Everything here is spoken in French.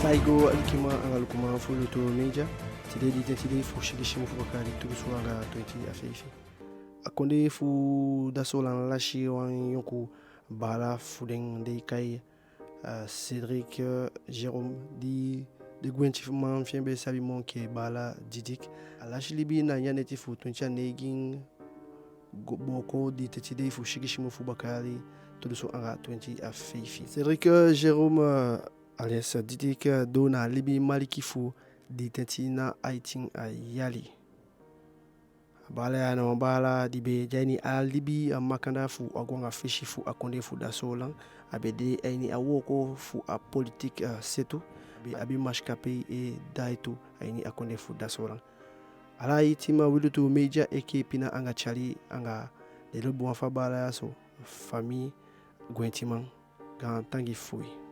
Faigo alikima angalukuma fuluto meja tidedi fu shigishimu fu bakali turusu anga 20 afeifi akonde fu dasolan lashi wan yonku bala fudeng de kai Cédric Jérôme de gwentif man fiembe sabi mon ke bala didik alashi libi na yaneti fu tuncha negin boko di tetide fu shigishimu fu bakali turusu anga 20 afeifi Cédric Jérôme alias didik dona libi malikifu di tetina aiting yali bala ya no bala dibe jani alibi makanda fu agonga fishi fu akonde fu dasolan abede aini awoko fu a politique setu abi mashkape e daitu aini akonde fu dasolan ala itima wilutu meja eke pina anga chali anga de lobo fa bala so famille gwentimang gan tangi fui